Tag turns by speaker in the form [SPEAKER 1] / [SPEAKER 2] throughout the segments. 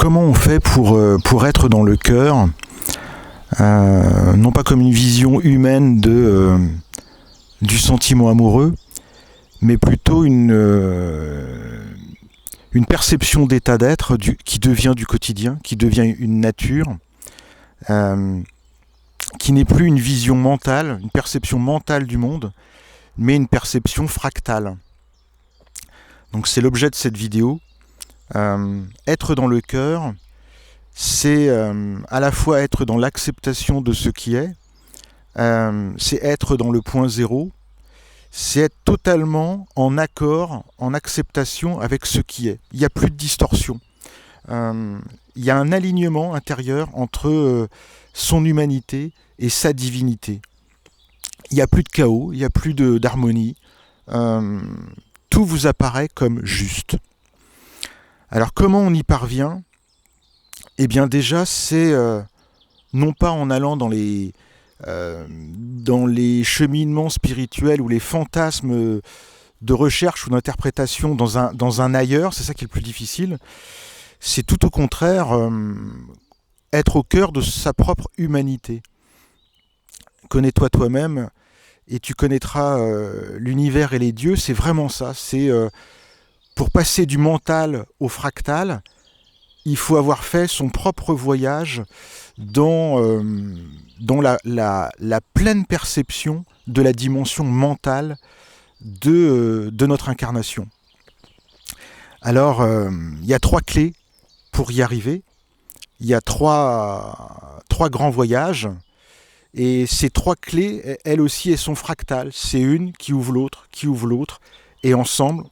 [SPEAKER 1] comment on fait pour être dans le cœur, non pas comme une vision humaine du sentiment amoureux, mais plutôt une perception d'état d'être qui devient du quotidien, qui devient une nature, qui n'est plus une vision mentale, une perception mentale du monde, mais une perception fractale. Donc c'est l'objet de cette vidéo. Être dans le cœur, c'est à la fois être dans l'acceptation de ce qui est, c'est être dans le point zéro, c'est être totalement en accord, en acceptation avec ce qui est. Il n'y a plus de distorsion. Il y a un alignement intérieur entre son humanité et sa divinité. Il n'y a plus de chaos, il n'y a plus d'harmonie. Tout vous apparaît comme juste. Alors comment on y parvient ? Eh bien déjà, c'est non pas en allant dans les cheminements spirituels ou les fantasmes de recherche ou d'interprétation dans un ailleurs, c'est ça qui est le plus difficile. C'est tout au contraire être au cœur de sa propre humanité. Connais-toi toi-même et tu connaîtras l'univers et les dieux, c'est vraiment ça. C'est pour passer du mental au fractal, il faut avoir fait son propre voyage dans la pleine perception de la dimension mentale de notre incarnation. Alors, il y a 3 clés pour y arriver. Il y a trois grands voyages. Et ces 3 clés, elles aussi, elles sont fractales. C'est une qui ouvre l'autre. Et ensemble,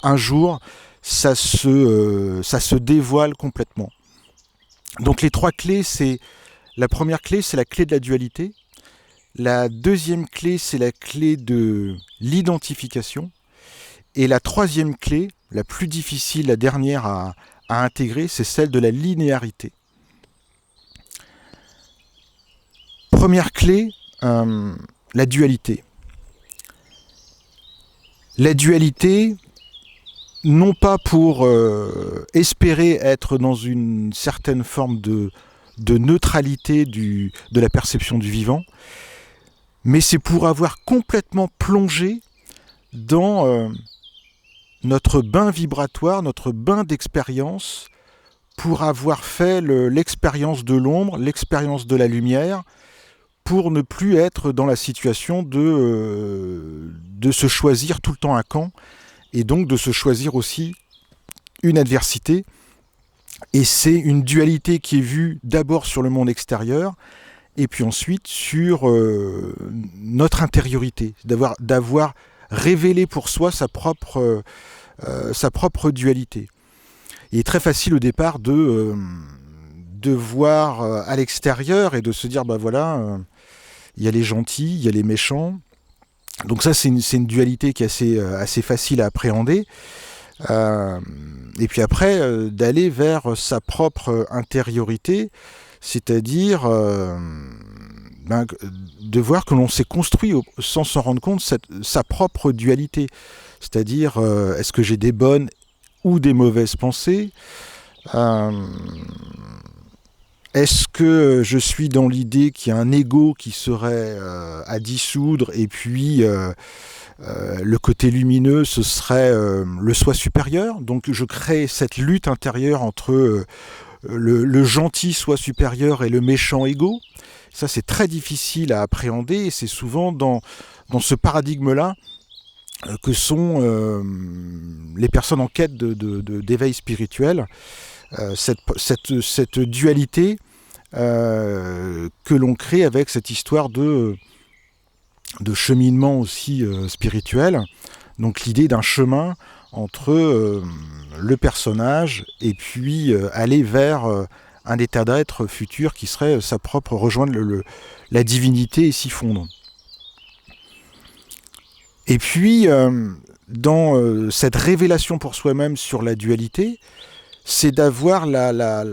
[SPEAKER 1] un jour, ça se dévoile complètement. Donc les 3 clés, la première clé, c'est la clé de la dualité. La deuxième clé, c'est la clé de l'identification. Et la troisième clé, la plus difficile, la dernière à intégrer, c'est celle de la linéarité. Première clé, la dualité. La dualité, non pas pour espérer être dans une certaine forme de neutralité de la perception du vivant, mais c'est pour avoir complètement plongé dans notre bain vibratoire, notre bain d'expérience, pour avoir fait l'expérience de l'ombre, l'expérience de la lumière, pour ne plus être dans la situation de se choisir tout le temps un camp, et donc de se choisir aussi une adversité. Et c'est une dualité qui est vue d'abord sur le monde extérieur, et puis ensuite sur notre intériorité, d'avoir révélé pour soi sa propre dualité. Il est très facile au départ de voir à l'extérieur et de se dire, il y a les gentils, il y a les méchants. Donc ça, c'est une dualité qui est assez facile à appréhender. Et puis après, d'aller vers sa propre intériorité, c'est-à-dire de voir que l'on s'est construit sans s'en rendre compte sa propre dualité. C'est-à-dire, est-ce que j'ai des bonnes ou des mauvaises pensées ? Est-ce que je suis dans l'idée qu'il y a un ego qui serait à dissoudre et puis le côté lumineux, ce serait le soi supérieur. Donc je crée cette lutte intérieure entre le gentil soi supérieur et le méchant ego. Ça, c'est très difficile à appréhender et c'est souvent dans ce paradigme-là que sont les personnes en quête d'éveil spirituel. Cette dualité que l'on crée avec cette histoire de cheminement aussi spirituel. Donc l'idée d'un chemin entre le personnage et puis aller vers un état d'être futur qui serait sa propre, rejoindre la divinité et s'y fondre. Et puis dans cette révélation pour soi-même sur la dualité, c'est d'avoir la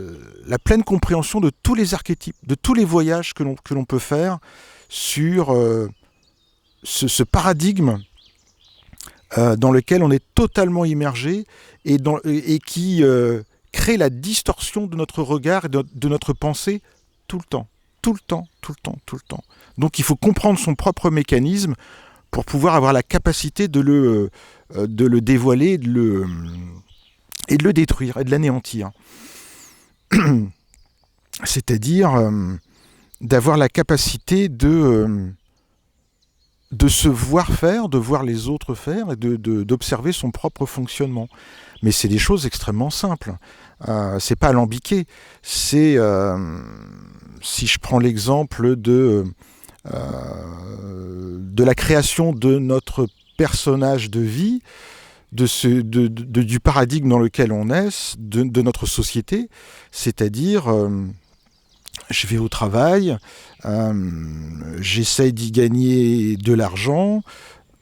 [SPEAKER 1] pleine compréhension de tous les archétypes, de tous les voyages que l'on peut faire sur ce paradigme dans lequel on est totalement immergé et qui crée la distorsion de notre regard et de notre pensée tout le temps. Tout le temps, tout le temps, tout le temps. Donc il faut comprendre son propre mécanisme pour pouvoir avoir la capacité de le dévoiler et de le détruire et de l'anéantir. C'est-à-dire d'avoir la capacité de se voir faire, de voir les autres faire et d'observer son propre fonctionnement. Mais c'est des choses extrêmement simples. C'est pas alambiqué. C'est, si je prends l'exemple de la création de notre personnage de vie, du paradigme dans lequel on est, de notre société, c'est-à-dire je vais au travail, j'essaye d'y gagner de l'argent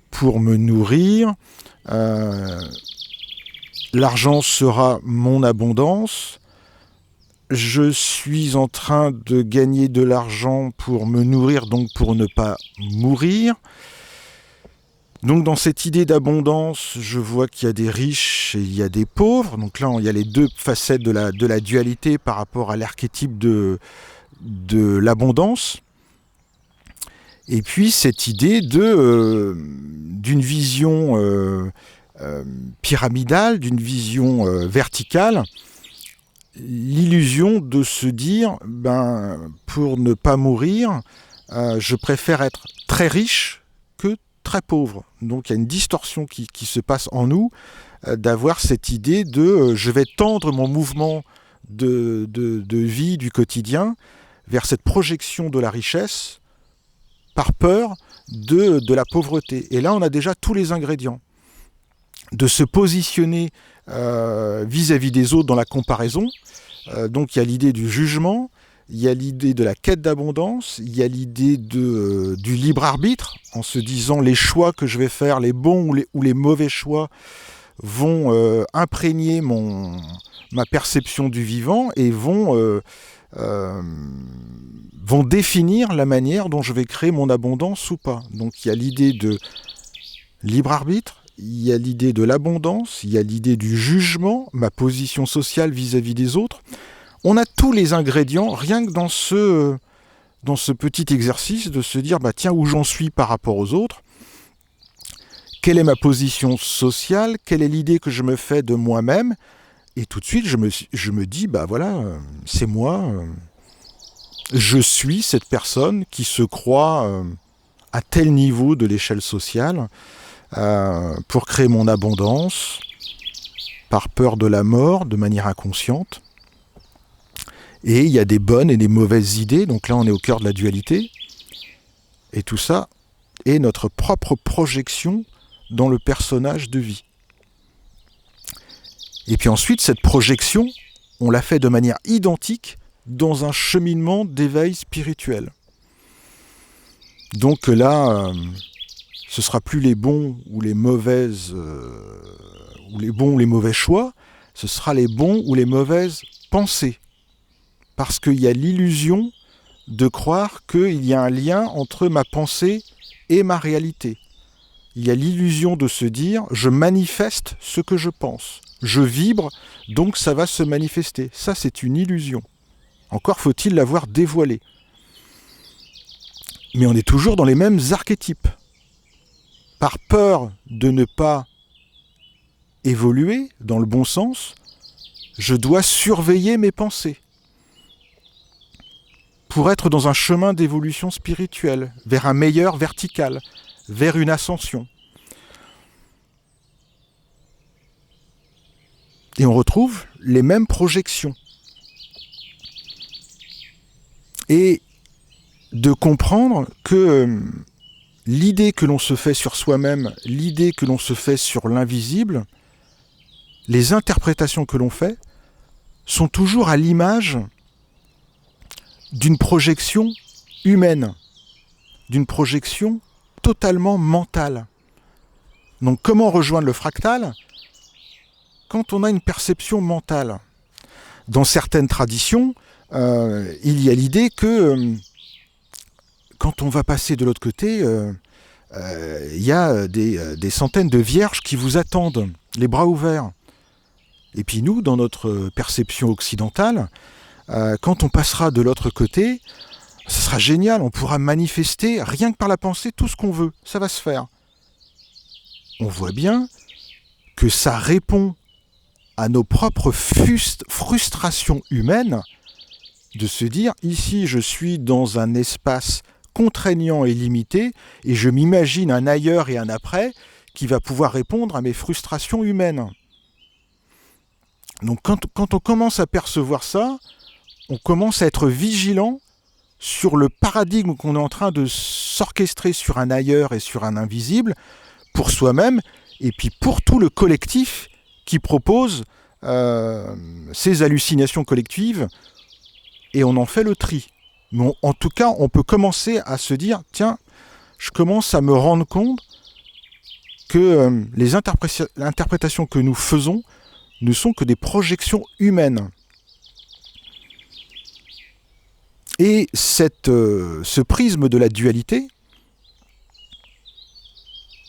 [SPEAKER 1] pour me nourrir, l'argent sera mon abondance, je suis en train de gagner de l'argent pour me nourrir, donc pour ne pas mourir. Donc dans cette idée d'abondance, je vois qu'il y a des riches et il y a des pauvres. Donc là, il y a les deux facettes de la dualité par rapport à l'archétype de l'abondance. Et puis cette idée d'une vision pyramidale, d'une vision verticale, l'illusion de se dire, pour ne pas mourir, je préfère être très riche que très pauvre. Donc il y a une distorsion qui se passe en nous, d'avoir cette idée de je vais tendre mon mouvement de vie du quotidien vers cette projection de la richesse par peur de la pauvreté. Et là, on a déjà tous les ingrédients. De se positionner vis-à-vis des autres dans la comparaison. Donc il y a l'idée du jugement, il y a l'idée de la quête d'abondance, il y a l'idée du libre arbitre, en se disant les choix que je vais faire, les bons ou les mauvais choix, vont imprégner ma perception du vivant et vont définir la manière dont je vais créer mon abondance ou pas. Donc il y a l'idée de libre arbitre, il y a l'idée de l'abondance, il y a l'idée du jugement, ma position sociale vis-à-vis des autres. On a tous les ingrédients, rien que dans ce petit exercice de se dire, tiens, où j'en suis par rapport aux autres, quelle est ma position sociale, quelle est l'idée que je me fais de moi-même, et tout de suite je me dis, voilà, c'est moi, je suis cette personne qui se croit à tel niveau de l'échelle sociale, pour créer mon abondance, par peur de la mort, de manière inconsciente. Et il y a des bonnes et des mauvaises idées, donc là on est au cœur de la dualité. Et tout ça est notre propre projection dans le personnage de vie. Et puis ensuite, cette projection, on l'a fait de manière identique dans un cheminement d'éveil spirituel. Donc là, ce sera plus les bons ou les mauvaises, ou les bons ou les mauvais choix, ce sera les bons ou les mauvaises pensées. Parce qu'il y a l'illusion de croire qu'il y a un lien entre ma pensée et ma réalité. Il y a l'illusion de se dire, je manifeste ce que je pense. Je vibre, donc ça va se manifester. Ça, c'est une illusion. Encore faut-il l'avoir dévoilée. Mais on est toujours dans les mêmes archétypes. Par peur de ne pas évoluer dans le bon sens, je dois surveiller mes pensées pour être dans un chemin d'évolution spirituelle, vers un meilleur vertical, vers une ascension. Et on retrouve les mêmes projections. Et de comprendre que l'idée que l'on se fait sur soi-même, l'idée que l'on se fait sur l'invisible, les interprétations que l'on fait sont toujours à l'image d'une projection humaine, d'une projection totalement mentale. Donc comment rejoindre le fractal ? Quand on a une perception mentale. Dans certaines traditions, il y a l'idée que quand on va passer de l'autre côté, il y a des centaines de vierges qui vous attendent, les bras ouverts. Et puis nous, dans notre perception occidentale, quand on passera de l'autre côté, ce sera génial, on pourra manifester rien que par la pensée tout ce qu'on veut, ça va se faire. On voit bien que ça répond à nos propres frustrations humaines de se dire, ici je suis dans un espace contraignant et limité, et je m'imagine un ailleurs et un après qui va pouvoir répondre à mes frustrations humaines. Donc quand on commence à percevoir ça, on commence à être vigilant sur le paradigme qu'on est en train de s'orchestrer sur un ailleurs et sur un invisible, pour soi-même, et puis pour tout le collectif qui propose ces hallucinations collectives, et on en fait le tri. Mais en tout cas, on peut commencer à se dire, tiens, je commence à me rendre compte que les interprétations que nous faisons ne sont que des projections humaines. Et ce prisme de la dualité,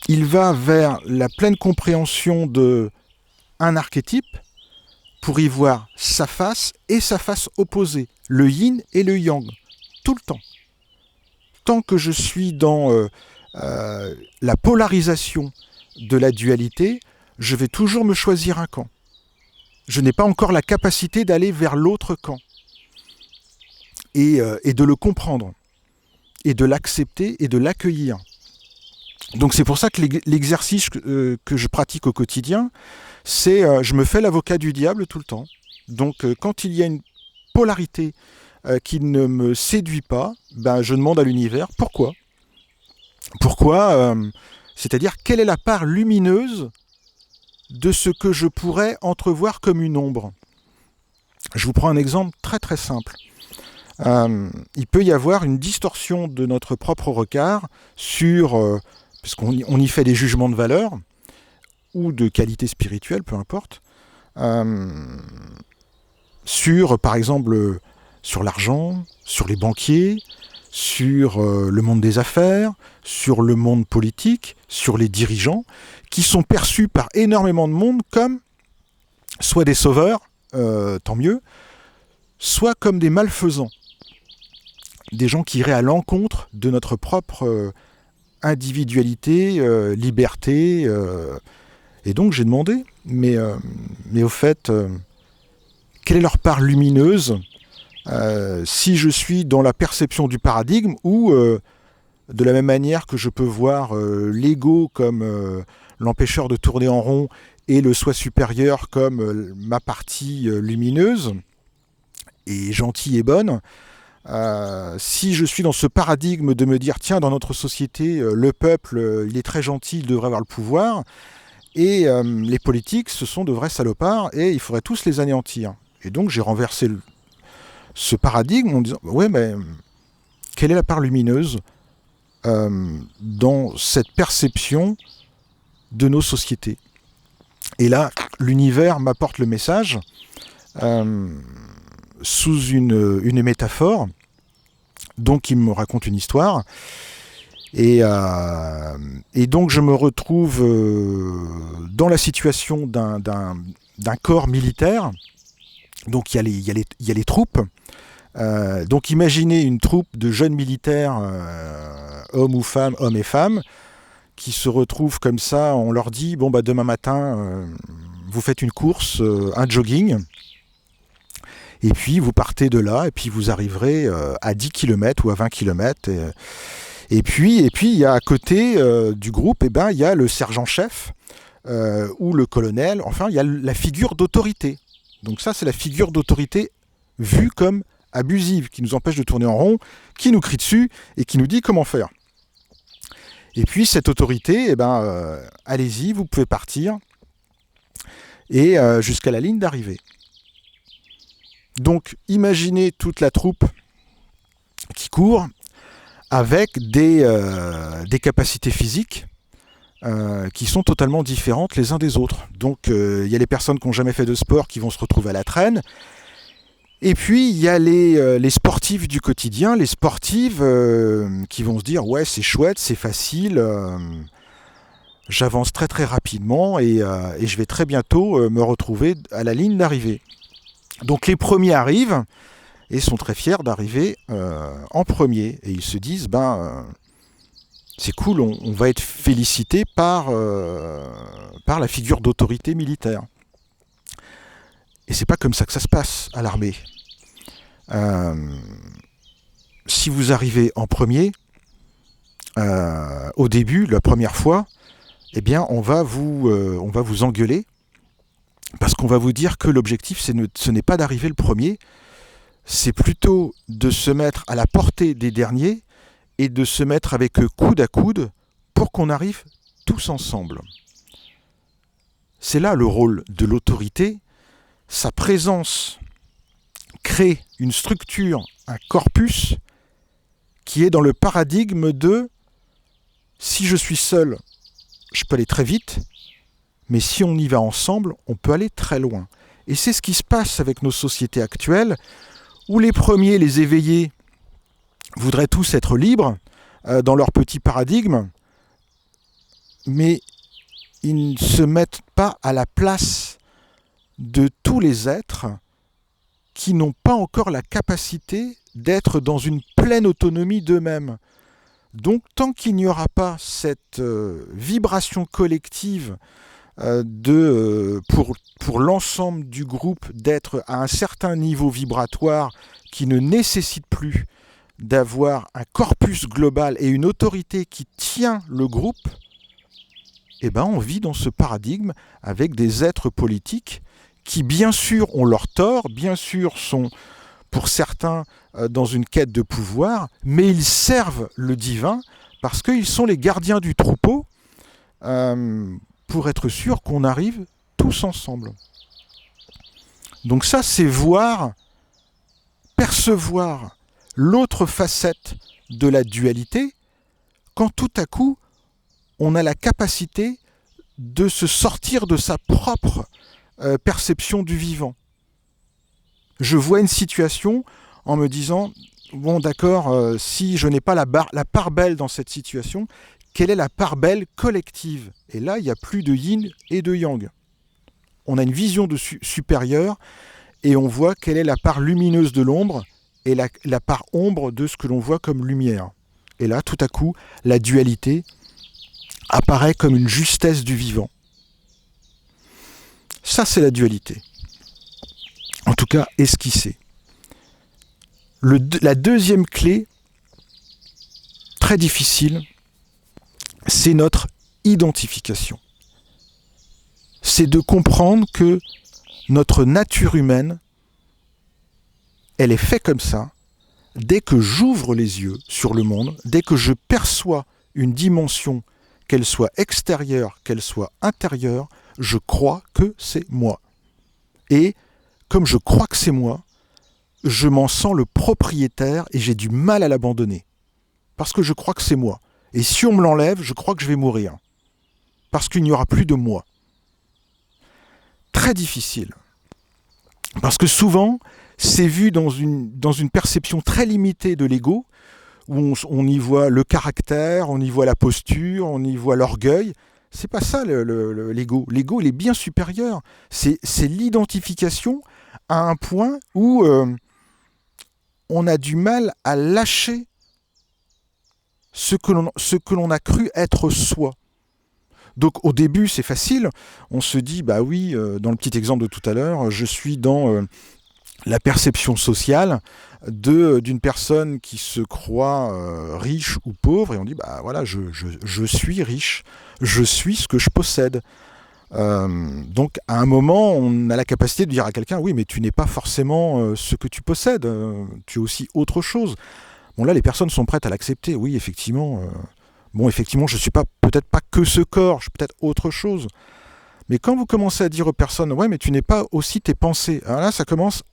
[SPEAKER 1] il va vers la pleine compréhension d'un archétype pour y voir sa face et sa face opposée, le yin et le yang, tout le temps. Tant que je suis dans la polarisation de la dualité, je vais toujours me choisir un camp. Je n'ai pas encore la capacité d'aller vers l'autre camp et de le comprendre, et de l'accepter et de l'accueillir. Donc c'est pour ça que l'exercice que je pratique au quotidien, c'est je me fais l'avocat du diable tout le temps. Donc quand il y a une polarité qui ne me séduit pas, ben, je demande à l'univers pourquoi. Pourquoi c'est-à-dire quelle est la part lumineuse de ce que je pourrais entrevoir comme une ombre. Je vous prends un exemple très très simple. Il peut y avoir une distorsion de notre propre regard sur... parce qu'on y fait des jugements de valeur, ou de qualité spirituelle, peu importe, sur, par exemple, sur l'argent, sur les banquiers, sur le monde des affaires, sur le monde politique, sur les dirigeants, qui sont perçus par énormément de monde comme soit des sauveurs, tant mieux, soit comme des malfaisants, des gens qui iraient à l'encontre de notre propre individualité, liberté. Et donc j'ai demandé, mais au fait, quelle est leur part lumineuse si je suis dans la perception du paradigme ou de la même manière que je peux voir l'ego comme l'empêcheur de tourner en rond et le soi supérieur comme ma partie lumineuse et gentille et bonne, si je suis dans ce paradigme de me dire tiens, dans notre société, le peuple, il est très gentil, il devrait avoir le pouvoir, et les politiques, ce sont de vrais salopards, et il faudrait tous les anéantir. Et donc j'ai renversé ce paradigme en disant ouais, mais quelle est la part lumineuse dans cette perception de nos sociétés? Et là, l'univers m'apporte le message sous une métaphore. Donc il me raconte une histoire. Et donc je me retrouve dans la situation d'un corps militaire. Donc il y a les troupes. Donc imaginez une troupe de jeunes militaires, hommes ou femmes, hommes et femmes, qui se retrouvent comme ça. On leur dit bon bah demain matin vous faites une course, un jogging, et puis vous partez de là et puis vous arriverez à 10 km ou à 20 km. Et puis il y a à côté du groupe, il y a le sergent-chef ou le colonel, enfin il y a la figure d'autorité. Donc ça c'est la figure d'autorité vue comme abusive, qui nous empêche de tourner en rond, qui nous crie dessus et qui nous dit comment faire. Et puis cette autorité, allez-y, vous pouvez partir, et jusqu'à la ligne d'arrivée. Donc imaginez toute la troupe qui court avec des capacités physiques qui sont totalement différentes les uns des autres. Donc il y a les personnes qui n'ont jamais fait de sport qui vont se retrouver à la traîne. Et puis il y a les sportifs du quotidien, les sportives qui vont se dire ouais c'est chouette, c'est facile, J'avance très très rapidement et je vais très bientôt me retrouver à la ligne d'arrivée. Donc les premiers arrivent et sont très fiers d'arriver en premier. Et ils se disent, c'est cool, on va être félicité par la figure d'autorité militaire. Et c'est pas comme ça que ça se passe à l'armée. Si vous arrivez en premier, au début, la première fois, eh bien, on va vous engueuler parce qu'on va vous dire que l'objectif, ce n'est pas d'arriver le premier, c'est plutôt de se mettre à la portée des derniers et de se mettre avec eux coude à coude pour qu'on arrive tous ensemble. C'est là le rôle de l'autorité. Sa présence crée une structure, un corpus qui est dans le paradigme de si je suis seul, je peux aller très vite, mais si on y va ensemble, on peut aller très loin. Et c'est ce qui se passe avec nos sociétés actuelles, où les premiers, les éveillés, voudraient tous être libres dans leur petit paradigme, mais ils ne se mettent pas à la place de tous les êtres qui n'ont pas encore la capacité d'être dans une pleine autonomie d'eux-mêmes. Donc tant qu'il n'y aura pas cette vibration collective pour l'ensemble du groupe d'être à un certain niveau vibratoire qui ne nécessite plus d'avoir un corpus global et une autorité qui tient le groupe, eh ben on vit dans ce paradigme avec des êtres politiques qui bien sûr ont leur tort, bien sûr sont pour certains dans une quête de pouvoir, mais ils servent le divin parce qu'ils sont les gardiens du troupeau pour être sûr qu'on arrive tous ensemble. Donc ça, c'est voir, percevoir l'autre facette de la dualité quand tout à coup, on a la capacité de se sortir de sa propre perception du vivant. Je vois une situation en me disant, bon d'accord, si je n'ai pas la part belle dans cette situation, quelle est la part belle collective? Et là, il n'y a plus de yin et de yang. On a une vision supérieure et on voit quelle est la part lumineuse de l'ombre et la part ombre de ce que l'on voit comme lumière. Et là, tout à coup, la dualité apparaît comme une justesse du vivant. Ça, c'est la dualité. En tout cas, esquissée. La deuxième clé, très difficile, c'est notre identification. C'est de comprendre que notre nature humaine, elle est faite comme ça. Dès que j'ouvre les yeux sur le monde, dès que je perçois une dimension, qu'elle soit extérieure, qu'elle soit intérieure, je crois que c'est moi. Et comme je crois que c'est moi, je m'en sens le propriétaire et j'ai du mal à l'abandonner. Parce que je crois que c'est moi. Et si on me l'enlève, je crois que je vais mourir. Parce qu'il n'y aura plus de moi. Très difficile. Parce que souvent, c'est vu dans une perception très limitée de l'ego, où on y voit le caractère, on y voit la posture, on y voit l'orgueil. C'est pas ça l'ego. L'ego, il est bien supérieur. C'est l'identification à un point où on a du mal à lâcher ce que l'on a cru être soi. Donc au début, c'est facile. On se dit, bah oui, dans le petit exemple de tout à l'heure, je suis dans la perception sociale d'une personne qui se croit riche ou pauvre, et on dit, bah voilà, je suis riche, je suis ce que je possède. Donc à un moment, on a la capacité de dire à quelqu'un, oui, mais tu n'es pas forcément ce que tu possèdes, tu es aussi autre chose. Bon là, les personnes sont prêtes à l'accepter, oui, effectivement. Effectivement, je ne suis peut-être pas que ce corps, je suis peut-être autre chose. Mais quand vous commencez à dire aux personnes, ouais, mais tu n'es pas aussi tes pensées, alors là, ça commence...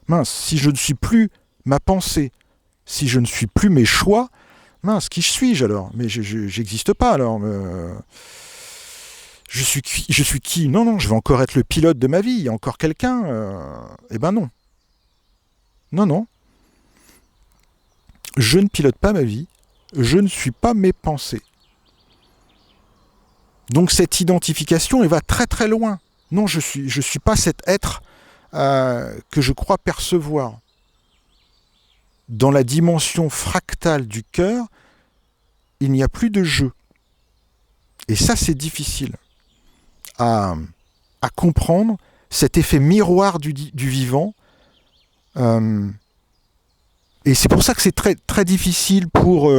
[SPEAKER 1] Mince, si je ne suis plus ma pensée, si je ne suis plus mes choix, mince, qui suis-je alors? Mais j'existe pas alors. Je suis qui? Non, je vais encore être le pilote de ma vie. Il y a encore quelqu'un. Eh ben non. Non. Je ne pilote pas ma vie. Je ne suis pas mes pensées. Donc cette identification, elle va très très loin. Non, je suis pas cet être que je crois percevoir. Dans la dimension fractale du cœur, il n'y a plus de jeu. Et ça, c'est difficile à comprendre, cet effet miroir du vivant. Et c'est pour ça que c'est très, très difficile pour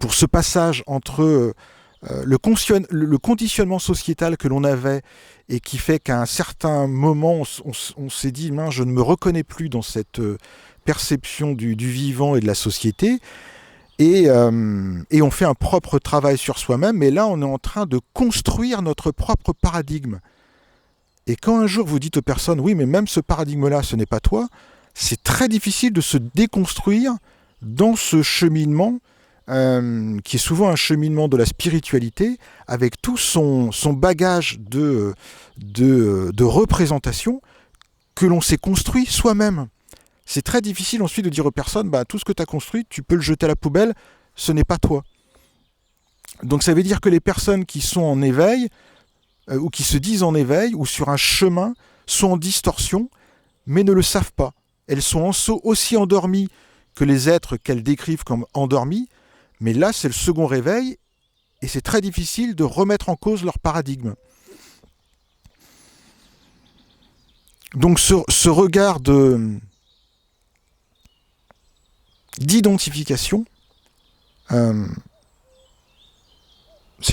[SPEAKER 1] ce passage entre le conditionnement sociétal que l'on avait et qui fait qu'à un certain moment, on s'est dit, je ne me reconnais plus dans cette perception du vivant et de la société. Et on fait un propre travail sur soi-même, mais là on est en train de construire notre propre paradigme. Et quand un jour vous dites aux personnes, oui mais même ce paradigme-là ce n'est pas toi, c'est très difficile de se déconstruire dans ce cheminement qui est souvent un cheminement de la spiritualité, avec tout son bagage de représentation que l'on s'est construit soi-même. C'est très difficile ensuite de dire aux personnes, tout ce que tu as construit, tu peux le jeter à la poubelle, ce n'est pas toi. Donc ça veut dire que les personnes qui sont en éveil, ou qui se disent en éveil, ou sur un chemin, sont en distorsion, mais ne le savent pas. Elles sont aussi endormies que les êtres qu'elles décrivent comme endormis, mais là c'est le second réveil, et c'est très difficile de remettre en cause leur paradigme. Donc ce regard d'identification, c'est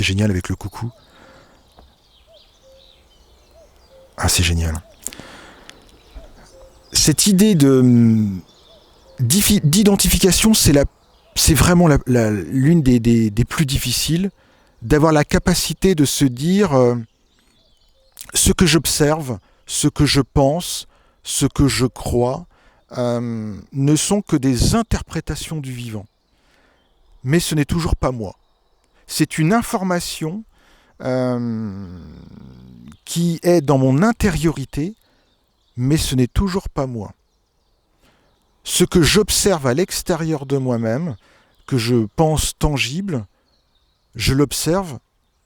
[SPEAKER 1] génial avec le coucou. C'est génial. Cette idée d'identification, c'est vraiment l'une des plus difficiles, d'avoir la capacité de se dire ce que j'observe, ce que je pense, ce que je crois, ne sont que des interprétations du vivant. Mais ce n'est toujours pas moi. C'est une information qui est dans mon intériorité, mais ce n'est toujours pas moi. Ce que j'observe à l'extérieur de moi-même, que je pense tangible, je l'observe,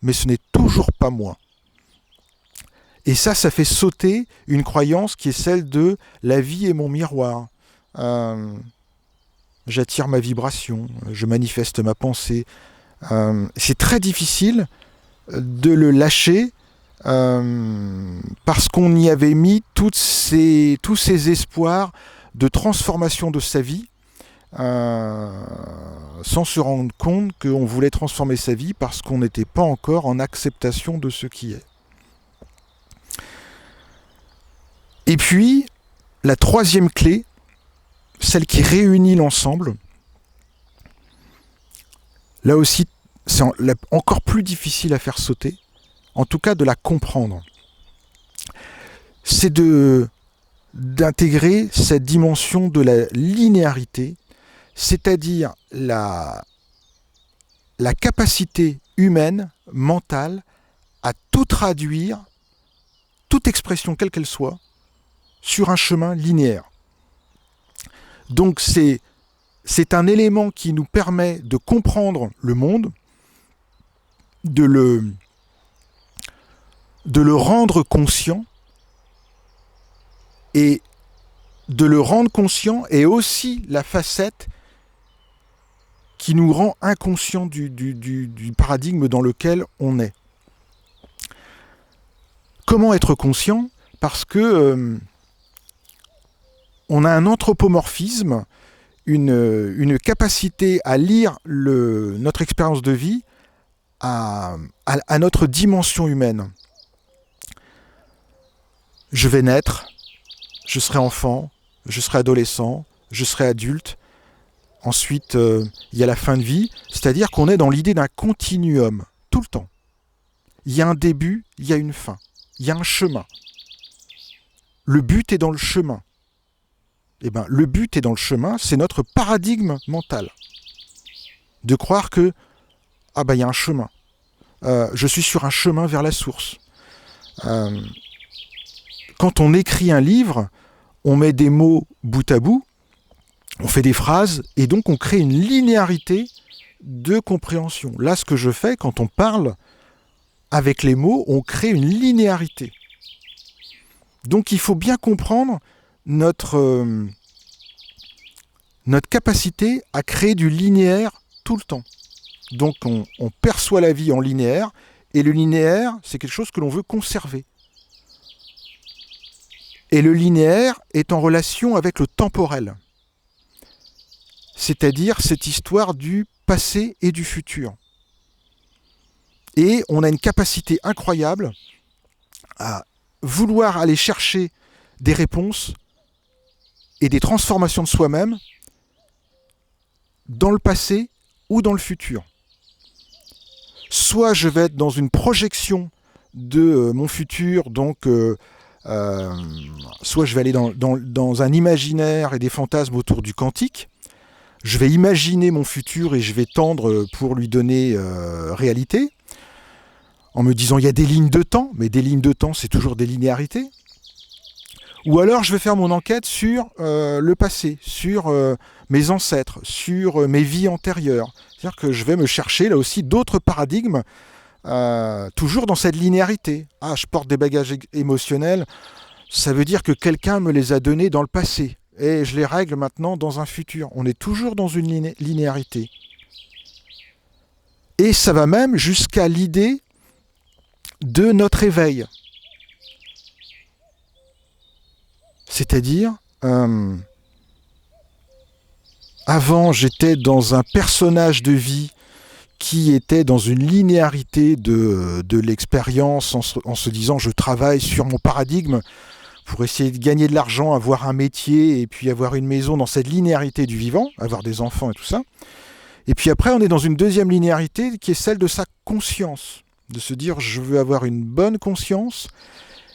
[SPEAKER 1] mais ce n'est toujours pas moi. Et ça fait sauter une croyance qui est celle de la vie est mon miroir. J'attire ma vibration, je manifeste ma pensée. C'est très difficile de le lâcher parce qu'on y avait mis tous ces espoirs de transformation de sa vie sans se rendre compte qu'on voulait transformer sa vie parce qu'on n'était pas encore en acceptation de ce qui est. Et puis, la troisième clé, celle qui réunit l'ensemble, là aussi, c'est encore plus difficile à faire sauter, en tout cas de la comprendre. C'est d'intégrer cette dimension de la linéarité, c'est-à-dire la capacité humaine, mentale, à tout traduire, toute expression quelle qu'elle soit, sur un chemin linéaire. Donc c'est un élément qui nous permet de comprendre le monde, de le rendre conscient, et de le rendre conscient est aussi la facette qui nous rend inconscients du paradigme dans lequel on est. Comment être conscient ? Parce que on a un anthropomorphisme, une capacité à lire notre expérience de vie à notre dimension humaine. Je vais naître, je serai enfant, je serai adolescent, je serai adulte. Ensuite, il y a la fin de vie, c'est-à-dire qu'on est dans l'idée d'un continuum, tout le temps. Il y a un début, il y a une fin, il y a un chemin. Le but est dans le chemin. Eh bien, le but est dans le chemin, c'est notre paradigme mental. De croire que, il y a un chemin. Je suis sur un chemin vers la source. Quand on écrit un livre, on met des mots bout à bout, on fait des phrases, et donc on crée une linéarité de compréhension. Là, ce que je fais, quand on parle, avec les mots, on crée une linéarité. Donc il faut bien comprendre notre capacité à créer du linéaire tout le temps. Donc on perçoit la vie en linéaire, et le linéaire, c'est quelque chose que l'on veut conserver. Et le linéaire est en relation avec le temporel, c'est-à-dire cette histoire du passé et du futur. Et on a une capacité incroyable à vouloir aller chercher des réponses et des transformations de soi-même dans le passé ou dans le futur. Soit je vais être dans une projection de mon futur, donc soit je vais aller dans un imaginaire et des fantasmes autour du quantique. Je vais imaginer mon futur et je vais tendre pour lui donner réalité, en me disant il y a des lignes de temps, mais des lignes de temps c'est toujours des linéarités. Ou alors je vais faire mon enquête sur le passé, sur mes ancêtres, sur mes vies antérieures. C'est-à-dire que je vais me chercher là aussi d'autres paradigmes, toujours dans cette linéarité. Ah, je porte des bagages émotionnels, ça veut dire que quelqu'un me les a donnés dans le passé, et je les règle maintenant dans un futur. On est toujours dans une linéarité. Et ça va même jusqu'à l'idée de notre éveil. C'est-à-dire, avant j'étais dans un personnage de vie qui était dans une linéarité de l'expérience, en se disant je travaille sur mon paradigme pour essayer de gagner de l'argent, avoir un métier et puis avoir une maison, dans cette linéarité du vivant, avoir des enfants et tout ça. Et puis après on est dans une deuxième linéarité qui est celle de sa conscience, de se dire je veux avoir une bonne conscience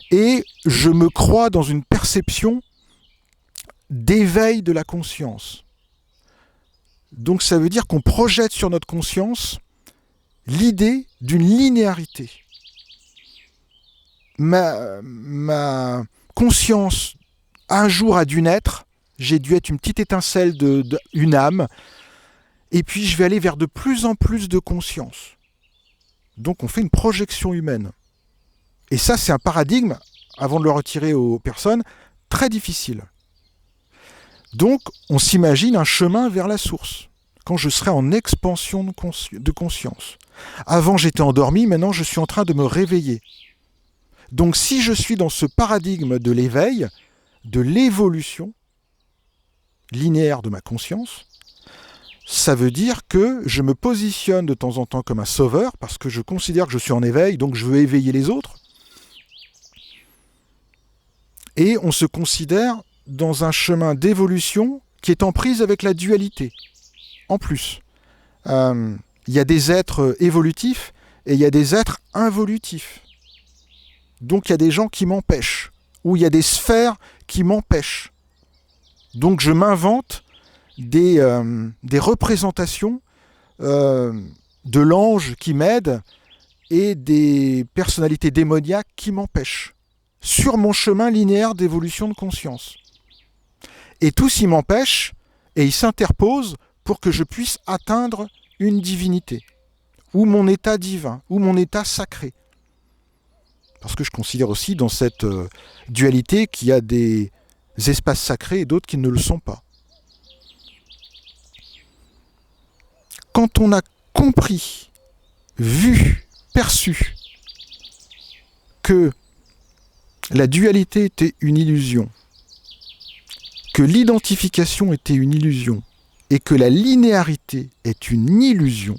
[SPEAKER 1] et je me crois dans une perception d'éveil de la conscience. Donc ça veut dire qu'on projette sur notre conscience l'idée d'une linéarité. Ma conscience, un jour, a dû naître, j'ai dû être une petite étincelle une âme, et puis je vais aller vers de plus en plus de conscience. Donc on fait une projection humaine. Et ça, c'est un paradigme, avant de le retirer aux personnes, très difficile. Donc on s'imagine un chemin vers la source, quand je serai en expansion de conscience. Avant j'étais endormi, maintenant je suis en train de me réveiller. Donc si je suis dans ce paradigme de l'éveil, de l'évolution linéaire de ma conscience, ça veut dire que je me positionne de temps en temps comme un sauveur, parce que je considère que je suis en éveil, donc je veux éveiller les autres. Et on se considère dans un chemin d'évolution qui est en prise avec la dualité. En plus, il y a des êtres évolutifs et il y a des êtres involutifs. Donc il y a des gens qui m'empêchent, ou il y a des sphères qui m'empêchent. Donc je m'invente des représentations de l'ange qui m'aide et des personnalités démoniaques qui m'empêchent sur mon chemin linéaire d'évolution de conscience. Et tous ils m'empêchent et ils s'interposent pour que je puisse atteindre une divinité, ou mon état divin, ou mon état sacré. Parce que je considère aussi dans cette dualité qu'il y a des espaces sacrés et d'autres qui ne le sont pas. Quand on a compris, vu, perçu que la dualité était une illusion, que l'identification était une illusion, et que la linéarité est une illusion,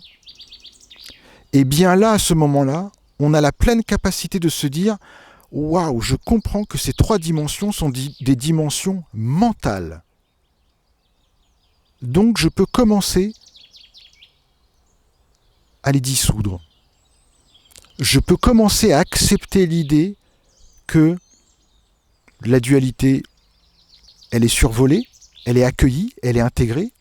[SPEAKER 1] et bien là, à ce moment-là, on a la pleine capacité de se dire « Waouh, je comprends que ces trois dimensions sont des dimensions mentales. » Donc je peux commencer à les dissoudre. Je peux commencer à accepter l'idée que la dualité, elle est survolée, elle est accueillie, elle est intégrée.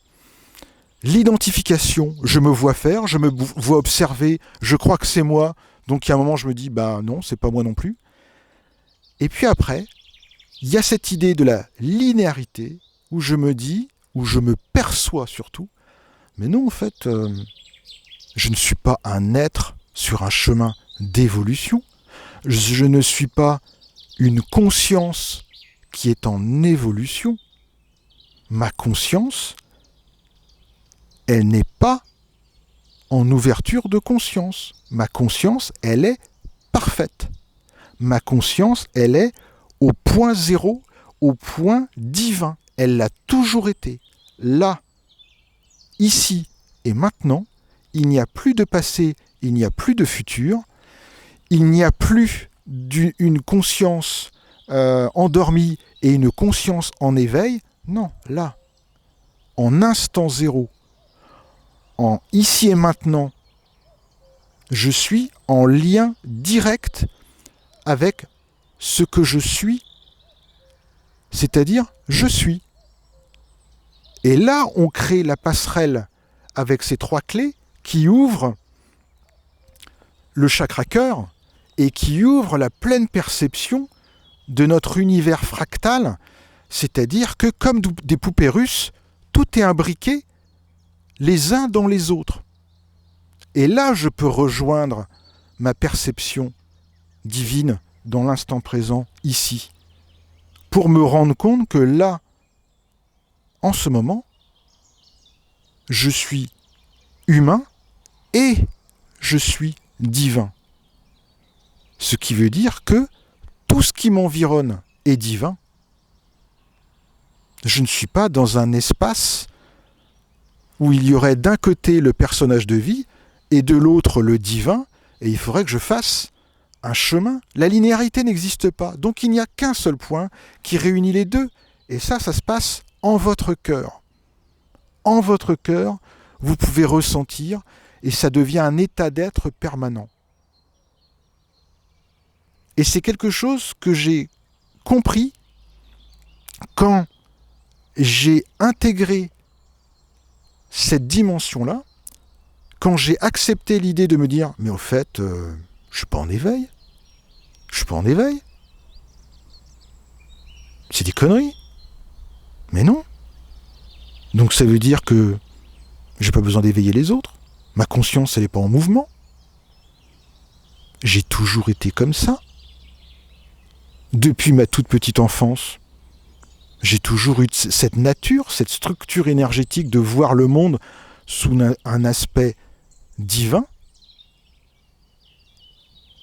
[SPEAKER 1] L'identification, je me vois faire, je me vois observer, je crois que c'est moi, donc il y a un moment je me dis, bah non, c'est pas moi non plus. Et puis après, il y a cette idée de la linéarité, où je me dis, où je me perçois surtout, mais non en fait, je ne suis pas un être sur un chemin d'évolution. Je ne suis pas une conscience qui est en évolution. Ma conscience, elle n'est pas en ouverture de conscience. Ma conscience, elle est parfaite. Ma conscience, elle est au point zéro, au point divin. Elle l'a toujours été. Là, ici et maintenant, il n'y a plus de passé, il n'y a plus de futur, il n'y a plus une conscience endormie et une conscience en éveil. Non, là, en instant zéro, en ici et maintenant, je suis en lien direct avec ce que je suis, c'est-à-dire je suis. Et là, on crée la passerelle avec ces 3 clés qui ouvrent le chakra cœur et qui ouvrent la pleine perception de notre univers fractal, c'est-à-dire que comme des poupées russes, tout est imbriqué les uns dans les autres. Et là, je peux rejoindre ma perception divine dans l'instant présent, ici, pour me rendre compte que là, en ce moment, je suis humain et je suis divin. Ce qui veut dire que tout ce qui m'environne est divin. Je ne suis pas dans un espace où il y aurait d'un côté le personnage de vie et de l'autre le divin, et il faudrait que je fasse un chemin. La linéarité n'existe pas, donc il n'y a qu'un seul point qui réunit les deux. Et ça se passe en votre cœur. En votre cœur, vous pouvez ressentir, et ça devient un état d'être permanent. Et c'est quelque chose que j'ai compris quand j'ai intégré cette dimension-là, quand j'ai accepté l'idée de me dire « mais au fait, je ne suis pas en éveil. Je suis pas en éveil. C'est des conneries. Mais non. Donc ça veut dire que j'ai pas besoin d'éveiller les autres. Ma conscience, elle n'est pas en mouvement. J'ai toujours été comme ça. Depuis ma toute petite enfance, j'ai toujours eu cette nature, cette structure énergétique de voir le monde sous un aspect divin.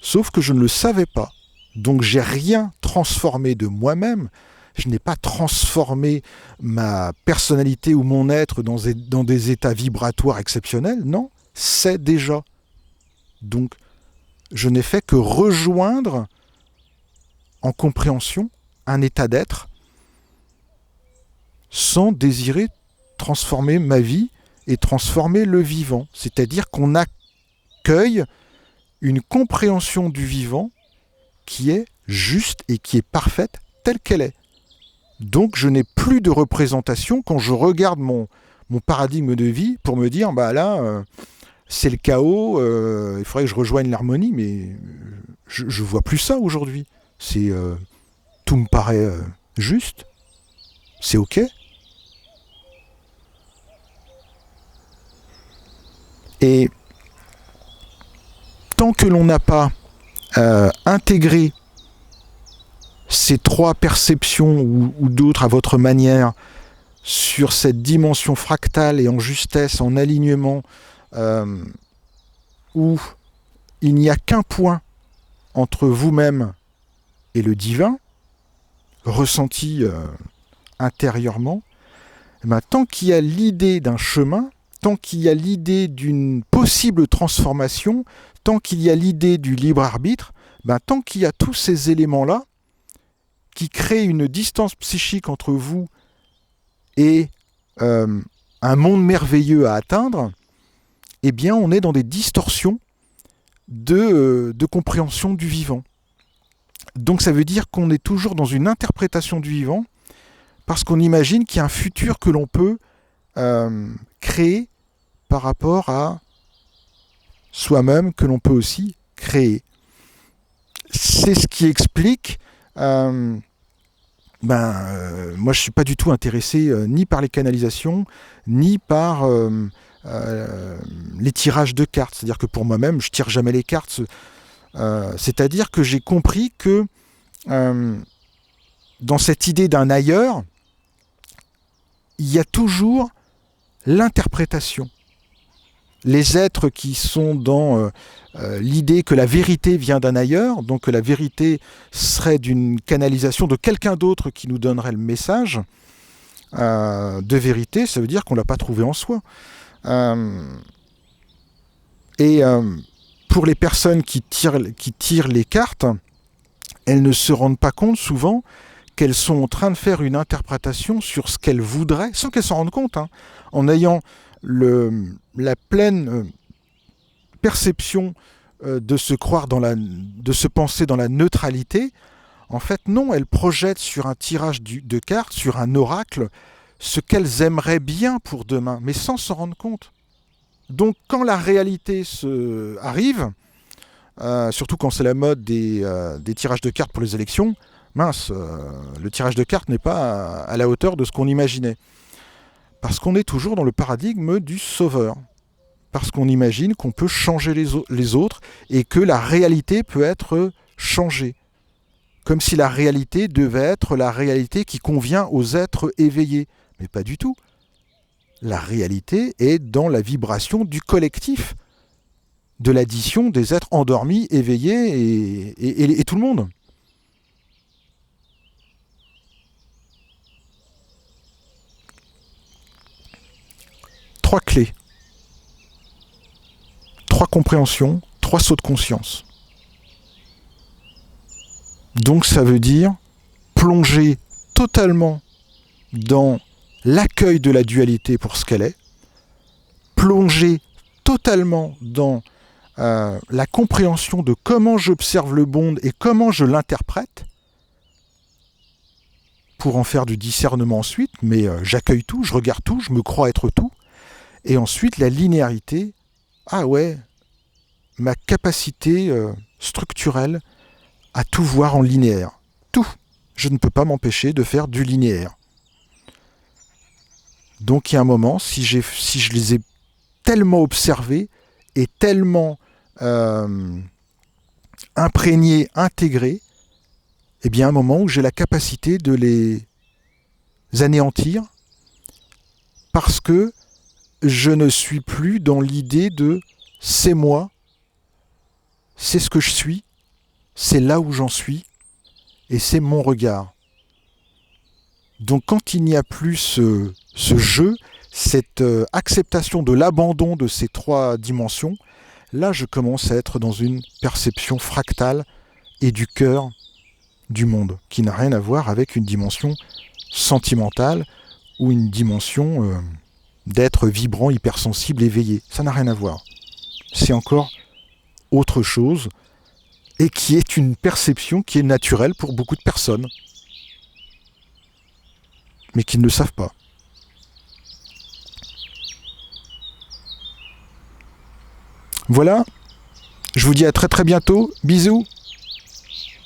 [SPEAKER 1] Sauf que je ne le savais pas. Donc j'ai rien transformé de moi-même. Je n'ai pas transformé ma personnalité ou mon être dans des états vibratoires exceptionnels. Non, c'est déjà. Donc je n'ai fait que rejoindre en compréhension un état d'être sans désirer transformer ma vie et transformer le vivant. C'est-à-dire qu'on accueille une compréhension du vivant qui est juste et qui est parfaite telle qu'elle est. Donc je n'ai plus de représentation quand je regarde mon paradigme de vie pour me dire, bah là, c'est le chaos, il faudrait que je rejoigne l'harmonie, mais je vois plus ça aujourd'hui. Tout me paraît juste, c'est ok. Et tant que l'on n'a pas intégré ces 3 perceptions ou d'autres à votre manière sur cette dimension fractale et en justesse, en alignement, où il n'y a qu'un point entre vous-même et le divin, ressenti intérieurement, tant qu'il y a l'idée d'un chemin, tant qu'il y a l'idée d'une possible transformation, tant qu'il y a l'idée du libre arbitre, tant qu'il y a tous ces éléments-là qui créent une distance psychique entre vous et un monde merveilleux à atteindre, eh bien on est dans des distorsions de compréhension du vivant. Donc ça veut dire qu'on est toujours dans une interprétation du vivant parce qu'on imagine qu'il y a un futur que l'on peut créer par rapport à soi-même, que l'on peut aussi créer. C'est ce qui explique moi je ne suis pas du tout intéressé ni par les canalisations ni par les tirages de cartes. C'est-à-dire que pour moi-même je ne tire jamais les cartes C'est-à-dire que j'ai compris que dans cette idée d'un ailleurs, il y a toujours l'interprétation. Les êtres qui sont dans l'idée que la vérité vient d'un ailleurs, donc que la vérité serait d'une canalisation de quelqu'un d'autre qui nous donnerait le message de vérité, ça veut dire qu'on ne l'a pas trouvé en soi. Pour les personnes qui tirent les cartes, elles ne se rendent pas compte souvent qu'elles sont en train de faire une interprétation sur ce qu'elles voudraient, sans qu'elles s'en rendent compte, en ayant la pleine perception de se croire de se penser dans la neutralité. En fait, non, elles projettent sur un tirage de cartes, sur un oracle, ce qu'elles aimeraient bien pour demain, mais sans s'en rendre compte. Donc, quand la réalité arrive, surtout quand c'est la mode des tirages de cartes pour les élections, mince, le tirage de cartes n'est pas à la hauteur de ce qu'on imaginait. Parce qu'on est toujours dans le paradigme du sauveur. Parce qu'on imagine qu'on peut changer les autres et que la réalité peut être changée. Comme si la réalité devait être la réalité qui convient aux êtres éveillés. Mais pas du tout. La réalité est dans la vibration du collectif, de l'addition des êtres endormis, éveillés et tout le monde. Trois clés. 3 compréhensions, 3 sauts de conscience. Donc ça veut dire plonger totalement dans l'accueil de la dualité pour ce qu'elle est, plonger totalement dans la compréhension de comment j'observe le monde et comment je l'interprète, pour en faire du discernement ensuite, mais j'accueille tout, je regarde tout, je me crois être tout, et ensuite la linéarité, ah ouais, ma capacité structurelle à tout voir en linéaire. Tout. Je ne peux pas m'empêcher de faire du linéaire. Donc il y a un moment, si je les ai tellement observés et tellement imprégnés, intégrés, eh bien un moment où j'ai la capacité de les anéantir parce que je ne suis plus dans l'idée de c'est moi, c'est ce que je suis, c'est là où j'en suis, et c'est mon regard. Donc quand il n'y a plus ce jeu, cette acceptation de l'abandon de ces 3 dimensions, là je commence à être dans une perception fractale et du cœur du monde, qui n'a rien à voir avec une dimension sentimentale ou une dimension d'être vibrant, hypersensible, éveillé. Ça n'a rien à voir. C'est encore autre chose, et qui est une perception qui est naturelle pour beaucoup de personnes, mais qui ne le savent pas. Voilà, je vous dis à très très bientôt, bisous.